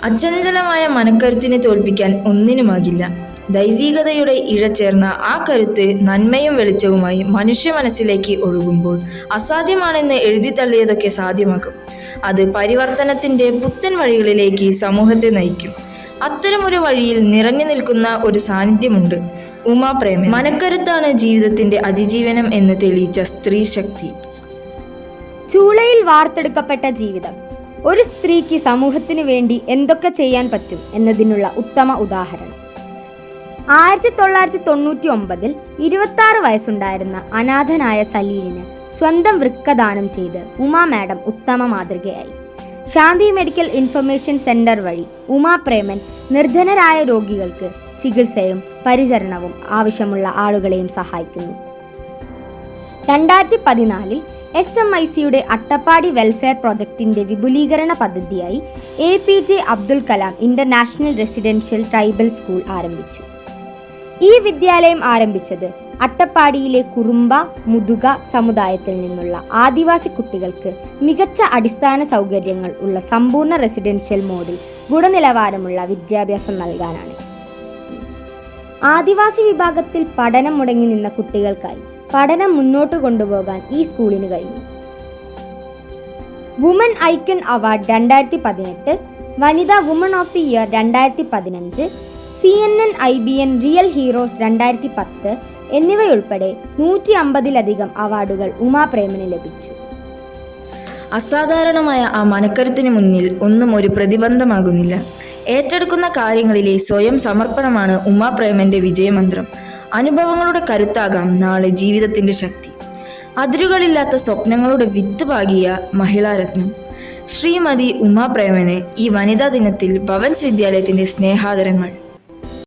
അചഞ്ചലമായ മനക്കരുത്തിനെ തോൽപ്പിക്കാൻ ഒന്നിനുമാകില്ല. ദൈവികതയുടെ ഇഴചേർന്ന ആ കരുത്ത് നന്മയും വെളിച്ചവുമായി മനുഷ്യ മനസ്സിലേക്ക് ഒഴുകുമ്പോൾ അസാധ്യമാണെന്ന് എഴുതിത്തള്ളിയതൊക്കെ സാധ്യമാക്കും. അത് പരിവർത്തനത്തിന്റെ പുത്തൻ വഴികളിലേക്ക് സമൂഹത്തെ നയിക്കും. അത്തരമൊരു വഴിയിൽ നിറഞ്ഞു നിൽക്കുന്ന ഒരു സാന്നിധ്യമുണ്ട്. ഉമാ പ്രേമൻ. മനക്കരുത്താണ് ജീവിതത്തിന്റെ അതിജീവനം എന്ന് തെളിയിച്ച സ്ത്രീ ശക്തി. ചൂളയിൽ വാർത്തെടുക്കപ്പെട്ട ജീവിതം ഒരു സ്ത്രീക്ക് സമൂഹത്തിന് വേണ്ടി എന്തൊക്കെ ചെയ്യാൻ പറ്റും എന്നതിനുള്ള ഉത്തമ ഉദാഹരണം. 1999 26 വയസ്സുണ്ടായിരുന്ന അനാഥനായ സലീലിന് സ്വന്തം വൃക്ക ദാനം ചെയ്ത് ഉമാ മാഡം ഉത്തമ മാതൃകയായി. ശാന്തി മെഡിക്കൽ ഇൻഫർമേഷൻ സെന്റർ വഴി ഉമാ പ്രേമൻ നിർധനരായ രോഗികൾക്ക് ചികിത്സയും പരിചരണവും ആവശ്യമുള്ള ആളുകളെയും സഹായിക്കുന്നു. 2014 SMICയുടെ അട്ടപ്പാടി വെൽഫെയർ പ്രൊജക്ടിന്റെ വിപുലീകരണ പദ്ധതിയായി APJ Abdul Kalam international residential tribal school ആരംഭിച്ചു. ഈ വിദ്യാലയം ആരംഭിച്ചത് അട്ടപ്പാടിയിലെ കുറുമ്പ മുതുക സമുദായത്തിൽ നിന്നുള്ള ആദിവാസി കുട്ടികൾക്ക് മികച്ച അടിസ്ഥാന സൗകര്യങ്ങൾ ഉള്ള സമ്പൂർണ്ണ റെസിഡൻഷ്യൽ മോഡിൽ ഗുണനിലവാരമുള്ള വിദ്യാഭ്യാസം നൽകാനാണ്. ആദിവാസി വിഭാഗത്തിൽ പഠനം മുടങ്ങി നിന്ന കുട്ടികൾക്കായി പഠനം മുന്നോട്ട് കൊണ്ടുപോകാൻ ഈ സ്കൂളിന് കഴിഞ്ഞു. വുമൻ ഐക്കൺ അവാർഡ് 2018, വനിതാ woman of the year 2015, CNN IBN real heroes 2010 എന്നിവയുൾപ്പെടെ 150-ലധികം അവാർഡുകൾ ഉമാ പ്രേമന് ലഭിച്ചു. അസാധാരണമായ ആ മനക്കരുത്തിന് മുന്നിൽ ഒന്നും ഒരു പ്രതിബന്ധമാകുന്നില്ല. ഏറ്റെടുക്കുന്ന കാര്യങ്ങളിലെ സ്വയം സമർപ്പണമാണ് ഉമാ പ്രേമന്റെ വിജയമന്ത്രം. അനുഭവങ്ങളുടെ കരുത്താകാം നാളെ ജീവിതത്തിന്റെ ശക്തി. അതിരുകളില്ലാത്ത സ്വപ്നങ്ങളുടെ വിത്ത് പാകിയ മഹിളാരത്നം ശ്രീമതി ഉമാ പ്രേമന് ഈ വനിതാ ദിനത്തിൽ ഭവൻസ് വിദ്യാലയത്തിന്റെ സ്നേഹാദരങ്ങൾ.